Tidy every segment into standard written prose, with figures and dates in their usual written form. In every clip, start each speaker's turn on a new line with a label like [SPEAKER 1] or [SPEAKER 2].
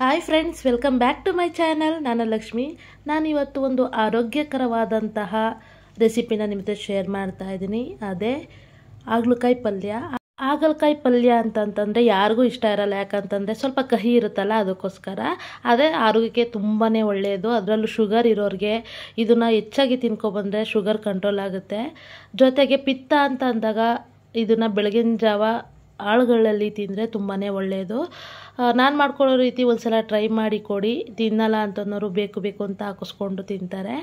[SPEAKER 1] Hi friends, welcome back to my channel. ನಾನು ಲಕ್ಷ್ಮಿ. ನಾನಿವತ್ತು ಒಂದು ಆರೋಗ್ಯಕರವಾದಂತಹ ರೆಸಿಪಿನ ನಿಮ್ಮ ಜೊತೆ ಶೇರ್ ಮಾಡ್ತಾ ಇದ್ದೀನಿ. ಅದೇ ಹಾಗಲಕಾಯಿ ಪಲ್ಯ. ಹಾಗಲಕಾಯಿ ಪಲ್ಯ ಅಂತಂತಂದರೆ ಯಾರಿಗೂ ಇಷ್ಟ ಇರಲ್ಲ, ಯಾಕಂತಂದರೆ ಸ್ವಲ್ಪ ಕಹಿ ಇರುತ್ತಲ್ಲ, ಅದಕ್ಕೋಸ್ಕರ. ಅದೇ ಆರೋಗ್ಯಕ್ಕೆ ತುಂಬಾ ಒಳ್ಳೆಯದು. ಅದರಲ್ಲೂ ಶುಗರ್ ಇರೋರಿಗೆ ಇದನ್ನು ಹೆಚ್ಚಾಗಿ ತಿನ್ಕೊಬಂದರೆ ಶುಗರ್ ಕಂಟ್ರೋಲ್ ಆಗುತ್ತೆ. ಜೊತೆಗೆ ಪಿತ್ತ ಅಂತ ಅಂದಾಗ ಇದನ್ನು ಬೆಳಗಿನ ಜಾವ ಆಳುಗಳಲ್ಲಿ ತಿಂದರೆ ತುಂಬಾ ಒಳ್ಳೆಯದು. ನಾನು ಮಾಡ್ಕೊಳ್ಳೋ ರೀತಿ ಒಂದು ಸಲ ಟ್ರೈ ಮಾಡಿ ಕೊಡಿ. ತಿನ್ನಲ್ಲ ಅಂತಂದವರು ಬೇಕು ಅಂತ ಹಾಕಿಸ್ಕೊಂಡು ತಿಂತಾರೆ.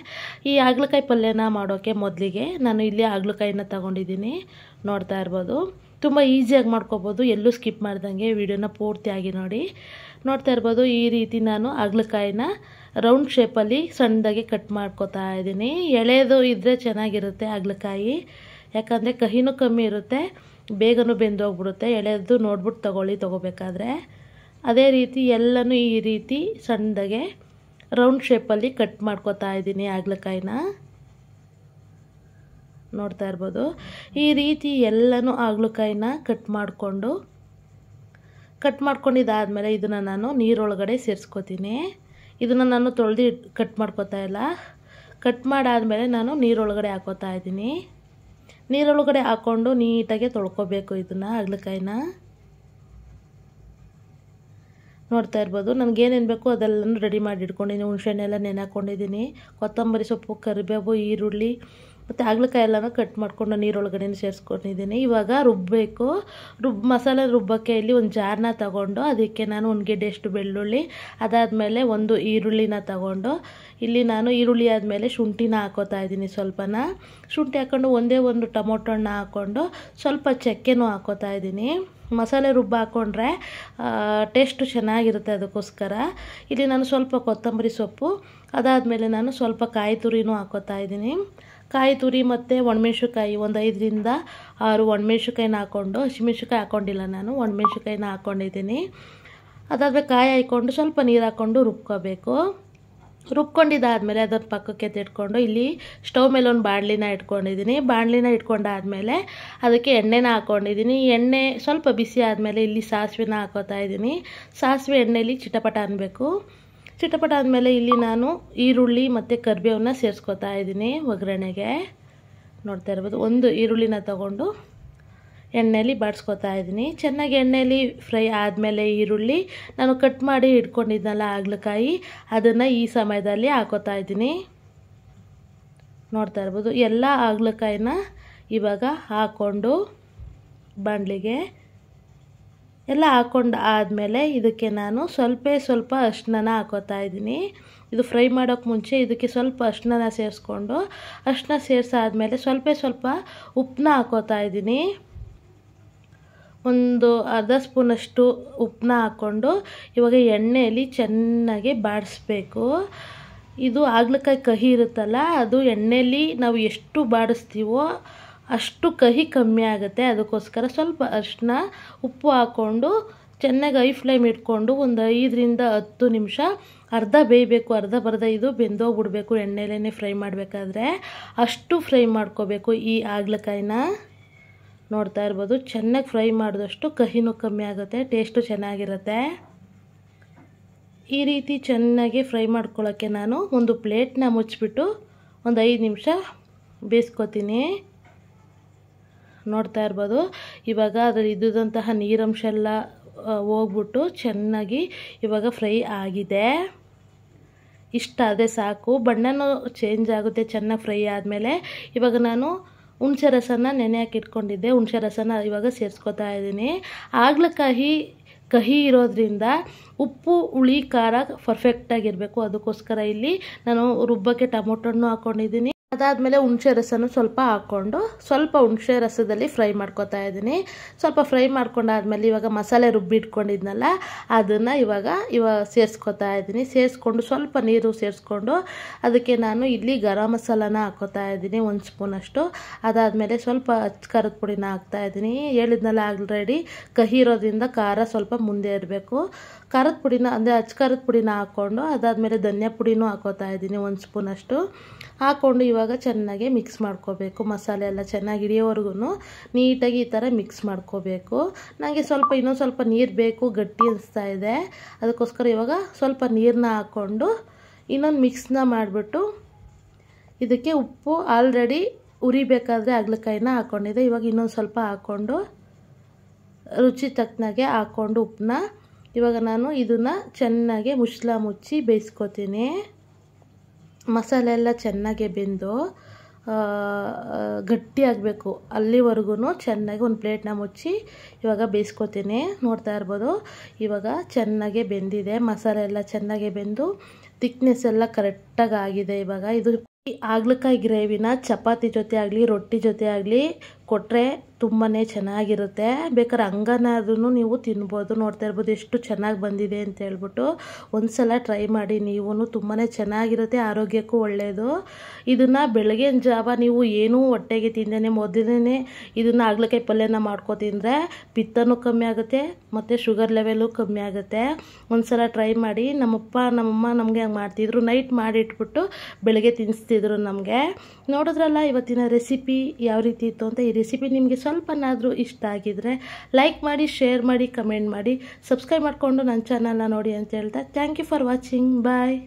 [SPEAKER 1] ಈ ಹಾಗಲಕಾಯಿ ಪಲ್ಯನ ಮಾಡೋಕ್ಕೆ ಮೊದಲಿಗೆ ನಾನು ಇಲ್ಲಿ ಹಾಗಲಕಾಯಿನ ತಗೊಂಡಿದ್ದೀನಿ. ನೋಡ್ತಾ ಇರ್ಬೋದು, ತುಂಬ ಈಸಿಯಾಗಿ ಮಾಡ್ಕೋಬೋದು. ಎಲ್ಲೂ ಸ್ಕಿಪ್ ಮಾಡ್ದಂಗೆ ವಿಡಿಯೋನ ಪೂರ್ತಿಯಾಗಿ ನೋಡಿ. ನೋಡ್ತಾ ಇರ್ಬೋದು, ಈ ರೀತಿ ನಾನು ಹಾಗಲಕಾಯಿನ ರೌಂಡ್ ಶೇಪಲ್ಲಿ ಸಣ್ಣದಾಗಿ ಕಟ್ ಮಾಡ್ಕೋತಾ ಇದ್ದೀನಿ. ಎಳೆದು ಇದ್ದರೆ ಚೆನ್ನಾಗಿರುತ್ತೆ ಹಾಗಲಕಾಯಿ, ಯಾಕಂದರೆ ಕಹಿನೂ ಕಮ್ಮಿ ಇರುತ್ತೆ, ಬೇಗನೂ ಬೆಂದೋಗ್ಬಿಡುತ್ತೆ. ಎಳೆದು ನೋಡ್ಬಿಟ್ಟು ತೊಗೋಬೇಕಾದ್ರೆ. ಅದೇ ರೀತಿ ಎಲ್ಲನೂ ಈ ರೀತಿ ಸಣ್ಣದಾಗೆ ರೌಂಡ್ ಶೇಪಲ್ಲಿ ಕಟ್ ಮಾಡ್ಕೋತಾ ಇದ್ದೀನಿ ಹಾಗಲಕಾಯಿನ. ನೋಡ್ತಾ ಇರ್ಬೋದು, ಈ ರೀತಿ ಎಲ್ಲನೂ ಹಾಗಲಕಾಯಿನ ಕಟ್ ಮಾಡ್ಕೊಂಡಿದ್ದಾದಮೇಲೆ ಇದನ್ನು ನಾನು ನೀರೊಳಗಡೆ ಸೇರಿಸ್ಕೋತೀನಿ. ಇದನ್ನು ನಾನು ತೊಳೆದು ಕಟ್ ಮಾಡ್ಕೋತಾ ಇಲ್ಲ. ಕಟ್ ಮಾಡಾದಮೇಲೆ ನಾನು ನೀರೊಳಗಡೆ ಹಾಕೋತಾ ಇದ್ದೀನಿ. ನೀರೊಳಗಡೆ ಹಾಕ್ಕೊಂಡು ನೀಟಾಗಿ ತೊಳ್ಕೊಬೇಕು ಇದನ್ನು ಹಾಗಲಕಾಯಿನ. ನೋಡ್ತಾ ಇರ್ಬೋದು, ನನಗೇನೇನು ಬೇಕು ಅದೆಲ್ಲನೂ ರೆಡಿ ಮಾಡಿ ಇಟ್ಕೊಂಡಿದ್ದೀನಿ. ಹುಣಸೆಹಣ್ಣೆಲ್ಲ ನೆನೆ ಹಾಕ್ಕೊಂಡಿದ್ದೀನಿ. ಕೊತ್ತಂಬರಿ ಸೊಪ್ಪು, ಕರಿಬೇವು, ಈರುಳ್ಳಿ ಮತ್ತು ಹಾಗಲಕಾಯಿ ಎಲ್ಲನೂ ಕಟ್ ಮಾಡ್ಕೊಂಡು ನೀರೊಳಗಡೆ ಸೇರಿಸ್ಕೊಂಡಿದ್ದೀನಿ. ಇವಾಗ ರುಬ್ಬಬೇಕು. ಮಸಾಲೆ ರುಬ್ಬಕ್ಕೆ ಇಲ್ಲಿ ಒಂದು ಜಾರನ್ನ ತಗೊಂಡು ಅದಕ್ಕೆ ನಾನು 1 ಗೆಡ್ಡೆಯಷ್ಟು ಬೆಳ್ಳುಳ್ಳಿ, ಅದಾದಮೇಲೆ 1 ಈರುಳ್ಳಿನ ತಗೊಂಡು ಇಲ್ಲಿ ನಾನು ಈರುಳ್ಳಿ ಆದಮೇಲೆ ಶುಂಠಿನ ಹಾಕೋತಾ ಇದ್ದೀನಿ. ಶುಂಠಿ ಹಾಕ್ಕೊಂಡು ಒಂದೇ ಒಂದು ಟೊಮೊಟೊ ಹಣ್ಣು ಹಾಕ್ಕೊಂಡು ಸ್ವಲ್ಪ ಚಕ್ಕೆನೂ ಹಾಕೋತಾ ಇದ್ದೀನಿ. ಮಸಾಲೆ ರುಬ್ಬ ಹಾಕ್ಕೊಂಡ್ರೆ ಟೇಸ್ಟು ಚೆನ್ನಾಗಿರುತ್ತೆ, ಅದಕ್ಕೋಸ್ಕರ. ಇಲ್ಲಿ ನಾನು ಸ್ವಲ್ಪ ಕೊತ್ತಂಬರಿ ಸೊಪ್ಪು, ಅದಾದಮೇಲೆ ನಾನು ಸ್ವಲ್ಪ ಕಾಯಿ ತುರಿನೂ ಹಾಕೋತಾ ಇದ್ದೀನಿ. ಕಾಯಿ ತುರಿ ಮತ್ತು ಒಣಮೆಣ್ಸಿನ್ಕಾಯಿ ಒಂದು 5 ರಿಂದ 6 ಒಣಮೆಣ್ಸಿನ್ಕಾಯಿನ ಹಾಕ್ಕೊಂಡು, ಹಸಿಮೆಣ್ಸಿನ್ಕಾಯಿ ಹಾಕ್ಕೊಂಡಿಲ್ಲ ನಾನು, ಒಣಮೆಣ್ಸಿನ್ಕಾಯಿನ ಹಾಕ್ಕೊಂಡಿದ್ದೀನಿ. ಅದಾದಮೇಲೆ ಕಾಯಿ ಹಾಕ್ಕೊಂಡು ಸ್ವಲ್ಪ ನೀರು ಹಾಕ್ಕೊಂಡು ರುಬ್ಕೋಬೇಕು. ರುಬ್ಕೊಂಡಿದ್ದಾದಮೇಲೆ ಅದನ್ನು ಪಕ್ಕಕ್ಕೆ ತೆಡ್ಕೊಂಡು ಇಲ್ಲಿ ಸ್ಟವ್ ಮೇಲೆ ಒಂದು ಬಾಣಲಿನ ಇಟ್ಕೊಂಡಿದ್ದೀನಿ. ಬಾಣಲಿನ ಇಟ್ಕೊಂಡಾದಮೇಲೆ ಅದಕ್ಕೆ ಎಣ್ಣೆನ ಹಾಕ್ಕೊಂಡಿದ್ದೀನಿ. ಎಣ್ಣೆ ಸ್ವಲ್ಪ ಬಿಸಿ ಆದಮೇಲೆ ಇಲ್ಲಿ ಸಾಸಿವೆನ ಹಾಕೋತಾ ಇದ್ದೀನಿ. ಸಾಸಿವೆ ಎಣ್ಣೆಯಲ್ಲಿ ಚಿಟಪಟ ಅನ್ನಬೇಕು. ಚಿಟಪಟ ಆದಮೇಲೆ ಇಲ್ಲಿ ನಾನು ಈರುಳ್ಳಿ ಮತ್ತು ಕರಿಬೇವನ್ನ ಸೇರಿಸ್ಕೊತಾ ಇದ್ದೀನಿ ಒಗ್ಗರಣೆಗೆ. ನೋಡ್ತಾ ಇರ್ಬೋದು, 1 ಈರುಳ್ಳಿನ ತಗೊಂಡು ಎಣ್ಣೆಯಲ್ಲಿ ಬಾಡಿಸ್ಕೊತಾ ಇದ್ದೀನಿ. ಚೆನ್ನಾಗಿ ಎಣ್ಣೆಯಲ್ಲಿ ಫ್ರೈ ಆದಮೇಲೆ ಈರುಳ್ಳಿ ನಾನು ಕಟ್ ಮಾಡಿ ಇಟ್ಕೊಂಡಿದ್ನಲ್ಲ ಹಾಗಲಕಾಯಿ, ಅದನ್ನು ಈ ಸಮಯದಲ್ಲಿ ಹಾಕೋತಾ ಇದ್ದೀನಿ. ನೋಡ್ತಾ ಇರ್ಬೋದು, ಎಲ್ಲ ಹಾಗಲಕಾಯಿನ ಇವಾಗ ಹಾಕ್ಕೊಂಡು ಬಾಣಲಿಗೆ ಎಲ್ಲ ಹಾಕ್ಕೊಂಡು ಆದಮೇಲೆ ಇದಕ್ಕೆ ನಾನು ಸ್ವಲ್ಪ ಅರಿಶಿನ ಹಾಕೋತಾ ಇದ್ದೀನಿ. ಇದು ಫ್ರೈ ಮಾಡೋಕ್ಕೆ ಮುಂಚೆ ಇದಕ್ಕೆ ಸ್ವಲ್ಪ ಅರಿಶಿನ ಸೇರಿಸ್ಕೊಂಡು, ಅರಿಶಿನ ಸೇರಿಸಾದ್ಮೇಲೆ ಸ್ವಲ್ಪ ಉಪ್ಪನ್ನ ಹಾಕೋತಾ ಇದ್ದೀನಿ. ಒಂದು ಅರ್ಧ ಸ್ಪೂನಷ್ಟು ಉಪ್ಪನ್ನ ಹಾಕ್ಕೊಂಡು ಇವಾಗ ಎಣ್ಣೆಯಲ್ಲಿ ಚೆನ್ನಾಗಿ ಬಾಡಿಸ್ಬೇಕು. ಇದು ಹಾಗಲಕಾಯಿ ಕಹಿ ಇರುತ್ತಲ್ಲ, ಅದು ಎಣ್ಣೆಯಲ್ಲಿ ನಾವು ಎಷ್ಟು ಬಾಡಿಸ್ತೀವೋ ಅಷ್ಟು ಕಹಿ ಕಮ್ಮಿ ಆಗುತ್ತೆ. ಅದಕ್ಕೋಸ್ಕರ ಸ್ವಲ್ಪ ಅರಿಶಿನ, ಉಪ್ಪು ಹಾಕ್ಕೊಂಡು ಚೆನ್ನಾಗಿ ಹೈ ಫ್ಲೇಮ್ ಇಟ್ಕೊಂಡು ಒಂದು 5 ರಿಂದ 10 ನಿಮಿಷ ಅರ್ಧ ಬೇಯಬೇಕು. ಅರ್ಧ ಇದು ಬೆಂದೋಗ್ಬಿಡ್ಬೇಕು ಎಣ್ಣೆಲೇ ಫ್ರೈ ಮಾಡಬೇಕಾದ್ರೆ. ಅಷ್ಟು ಫ್ರೈ ಮಾಡ್ಕೋಬೇಕು ಈ ಹಾಗಲಕಾಯಿನ. ನೋಡ್ತಾ ಇರ್ಬೋದು, ಚೆನ್ನಾಗಿ ಫ್ರೈ ಮಾಡಿದಷ್ಟು ಕಹಿನೂ ಕಮ್ಮಿ ಆಗುತ್ತೆ, ಟೇಸ್ಟು ಚೆನ್ನಾಗಿರುತ್ತೆ. ಈ ರೀತಿ ಚೆನ್ನಾಗಿ ಫ್ರೈ ಮಾಡ್ಕೊಳ್ಳೋಕ್ಕೆ ನಾನು ಒಂದು ಪ್ಲೇಟ್ನ ಮುಚ್ಚಿಬಿಟ್ಟು ಒಂದು 5 ನಿಮಿಷ ಬೇಯಿಸ್ಕೊತೀನಿ. ನೋಡ್ತಾ ಇರ್ಬೋದು, ಇವಾಗ ಅದರಲ್ಲಿ ಇದ್ದಂತಹ ನೀರಂಶ ಎಲ್ಲ ಹೋಗ್ಬಿಟ್ಟು ಚೆನ್ನಾಗಿ ಇವಾಗ ಫ್ರೈ ಆಗಿದೆ. ಇಷ್ಟ ಅದೇ ಸಾಕು. ಬಣ್ಣನೂ ಚೇಂಜ್ ಆಗುತ್ತೆ ಚೆನ್ನಾಗಿ ಫ್ರೈ ಆದಮೇಲೆ. ಇವಾಗ ನಾನು ಹುಣಸೆ ರಸನ ನೆನೆ ಹಾಕಿ ಇಟ್ಕೊಂಡಿದ್ದೆ, ಹುಣಸೆ ರಸನ ಇವಾಗ ಸೇರಿಸ್ಕೊತಾ ಇದ್ದೀನಿ. ಹಾಗಲಕಾಯಿ ಕಹಿ ಇರೋದ್ರಿಂದ ಉಪ್ಪು, ಹುಳಿ, ಖಾರ ಪರ್ಫೆಕ್ಟಾಗಿರಬೇಕು. ಅದಕ್ಕೋಸ್ಕರ ಇಲ್ಲಿ ನಾನು ರುಬ್ಬಕ್ಕೆ ಟೊಮೊಟೊ ಹಣ್ಣು ಹಾಕ್ಕೊಂಡಿದ್ದೀನಿ. ಅದಾದಮೇಲೆ ಹುಣಸೆ ರಸನೂ ಸ್ವಲ್ಪ ಹಾಕ್ಕೊಂಡು ಸ್ವಲ್ಪ ಹುಣಸೆ ರಸದಲ್ಲಿ ಫ್ರೈ ಮಾಡ್ಕೊತಾ ಇದ್ದೀನಿ. ಸ್ವಲ್ಪ ಫ್ರೈ ಮಾಡ್ಕೊಂಡಾದ್ಮೇಲೆ ಇವಾಗ ಮಸಾಲೆ ರುಬ್ಬಿ ಇಟ್ಕೊಂಡಿದ್ನಲ್ಲ ಅದನ್ನು ಇವಾಗ ಸೇರಿಸ್ಕೊತಾ ಇದ್ದೀನಿ. ಸೇರಿಸ್ಕೊಂಡು ಸ್ವಲ್ಪ ನೀರು ಸೇರಿಸ್ಕೊಂಡು ಅದಕ್ಕೆ ನಾನು ಇಲ್ಲಿ ಗರಂ ಮಸಾಲಾನ ಹಾಕೋತಾ ಇದ್ದೀನಿ 1 ಸ್ಪೂನಷ್ಟು. ಅದಾದಮೇಲೆ ಸ್ವಲ್ಪ ಖಾರದ ಪುಡಿನ ಹಾಕ್ತಾ ಇದ್ದೀನಿ. ಹೇಳಿದ್ನಲ್ಲ ಆಲ್ರೆಡಿ ಕಹಿ ಇರೋದ್ರಿಂದ ಖಾರ ಸ್ವಲ್ಪ ಮುಂದೆ ಇರಬೇಕು. ಖಾರದ ಪುಡಿನ ಅಂದರೆ ಅಚ್ಚ ಖಾರದ ಪುಡಿನ ಹಾಕ್ಕೊಂಡು ಅದಾದಮೇಲೆ ಧನಿಯಾ ಪುಡಿನೂ ಹಾಕೋತಾ ಇದ್ದೀನಿ 1 ಸ್ಪೂನಷ್ಟು ಹಾಕ್ಕೊಂಡು ಇವಾಗ ಚೆನ್ನಾಗಿ ಮಿಕ್ಸ್ ಮಾಡ್ಕೋಬೇಕು. ಮಸಾಲೆ ಎಲ್ಲ ಚೆನ್ನಾಗಿ ಹಿಡಿಯೋವರೆಗೂ ನೀಟಾಗಿ ಈ ಥರ ಮಿಕ್ಸ್ ಮಾಡ್ಕೋಬೇಕು. ನನಗೆ ಇನ್ನೊಂದು ಸ್ವಲ್ಪ ನೀರು ಬೇಕು, ಗಟ್ಟಿ ಅನಿಸ್ತಾ ಇದೆ. ಅದಕ್ಕೋಸ್ಕರ ಇವಾಗ ಸ್ವಲ್ಪ ನೀರನ್ನ ಹಾಕ್ಕೊಂಡು ಇನ್ನೊಂದು ಮಿಕ್ಸ್ನ ಮಾಡಿಬಿಟ್ಟು ಇದಕ್ಕೆ ಉಪ್ಪು ಆಲ್ರೆಡಿ ಉರಿಬೇಕಾದ್ರೆ ಹಾಗಲಕಾಯಿನ ಹಾಕ್ಕೊಂಡಿದ್ದೆ. ಇವಾಗ ಇನ್ನೊಂದು ಸ್ವಲ್ಪ ಹಾಕ್ಕೊಂಡು ರುಚಿ ತಕ್ಕನಾಗೆ ಹಾಕ್ಕೊಂಡು ಉಪ್ಪನ್ನ ಇವಾಗ ನಾನು ಇದನ್ನು ಚೆನ್ನಾಗಿ ಮುಚ್ಚಿ ಬೇಯಿಸ್ಕೊತೀನಿ. ಮಸಾಲೆ ಎಲ್ಲ ಚೆನ್ನಾಗಿ ಬೆಂದು ಗಟ್ಟಿ ಆಗಬೇಕು, ಅಲ್ಲಿವರೆಗೂ ಚೆನ್ನಾಗಿ ಒಂದು ಪ್ಲೇಟ್ನ ಮುಚ್ಚಿ ಇವಾಗ ಬೇಯಿಸ್ಕೊತೀನಿ. ನೋಡ್ತಾ ಇರ್ಬೋದು ಇವಾಗ ಚೆನ್ನಾಗಿ ಬೆಂದಿದೆ, ಮಸಾಲೆ ಎಲ್ಲ ಚೆನ್ನಾಗಿ ಬೆಂದು ಥಿಕ್ನೆಸ್ ಎಲ್ಲ ಕರೆಕ್ಟಾಗಿ ಆಗಿದೆ. ಇವಾಗ ಇದು ಹಾಗಲಕಾಯಿ ಗ್ರೇವಿನ ಚಪಾತಿ ಜೊತೆ ಆಗಲಿ ರೊಟ್ಟಿ ಜೊತೆ ಆಗಲಿ ಕೊಟ್ಟರೆ ತುಂಬಾ ಚೆನ್ನಾಗಿರುತ್ತೆ. ಬೇಕಾದ್ರೆ ಹಂಗನಾದ್ರೂ ನೀವು ತಿನ್ಬೋದು. ನೋಡ್ತಾ ಇರ್ಬೋದು ಎಷ್ಟು ಚೆನ್ನಾಗಿ ಬಂದಿದೆ ಅಂತ ಹೇಳ್ಬಿಟ್ಟು. ಒಂದು ಸಲ ಟ್ರೈ ಮಾಡಿ ನೀವು, ತುಂಬಾ ಚೆನ್ನಾಗಿರುತ್ತೆ, ಆರೋಗ್ಯಕ್ಕೂ ಒಳ್ಳೆಯದು. ಇದನ್ನು ಬೆಳಗಿನ ಜಾವ ನೀವು ಏನೂ ಹೊಟ್ಟೆಗೆ ತಿಂದೇನೆ ಮೊದಲೇ ಇದನ್ನು ಹಾಗಲಕಾಯಿ ಪಲ್ಯನ ಮಾಡ್ಕೊ ತಿಂದರೆ ಪಿತ್ತನೂ ಕಮ್ಮಿ ಆಗುತ್ತೆ ಮತ್ತು ಶುಗರ್ ಲೆವೆಲು ಕಮ್ಮಿ ಆಗುತ್ತೆ. ಒಂದು ಸಲ ಟ್ರೈ ಮಾಡಿ. ನಮ್ಮಪ್ಪ ನಮ್ಮಮ್ಮ ನಮಗೆ ಹಂಗೆ ಮಾಡ್ತಿದ್ರು, ನೈಟ್ ಮಾಡಿಟ್ಬಿಟ್ಟು ಬೆಳಗ್ಗೆ ತಿನ್ನಿಸ್ತಿದ್ರು ನಮಗೆ. ನೋಡಿದ್ರಲ್ಲ ಇವತ್ತಿನ ರೆಸಿಪಿ ಯಾವ ರೀತಿ ಇತ್ತು ಅಂತ. ಈ ರೆಸಿಪಿ ನಿಮಗೆ ಸ್ವಲ್ಪನಾದರೂ ಇಷ್ಟ ಆಗಿದ್ರೆ ಲೈಕ್ ಮಾಡಿ, ಶೇರ್ ಮಾಡಿ, ಕಮೆಂಟ್ ಮಾಡಿ, ಸಬ್ಸ್ಕ್ರೈಬ್ ಮಾಡಿಕೊಂಡು ನನ್ನ ಚಾನಲ್ನ ನೋಡಿ ಅಂತ ಹೇಳ್ತಾ thank you for watching. Bye.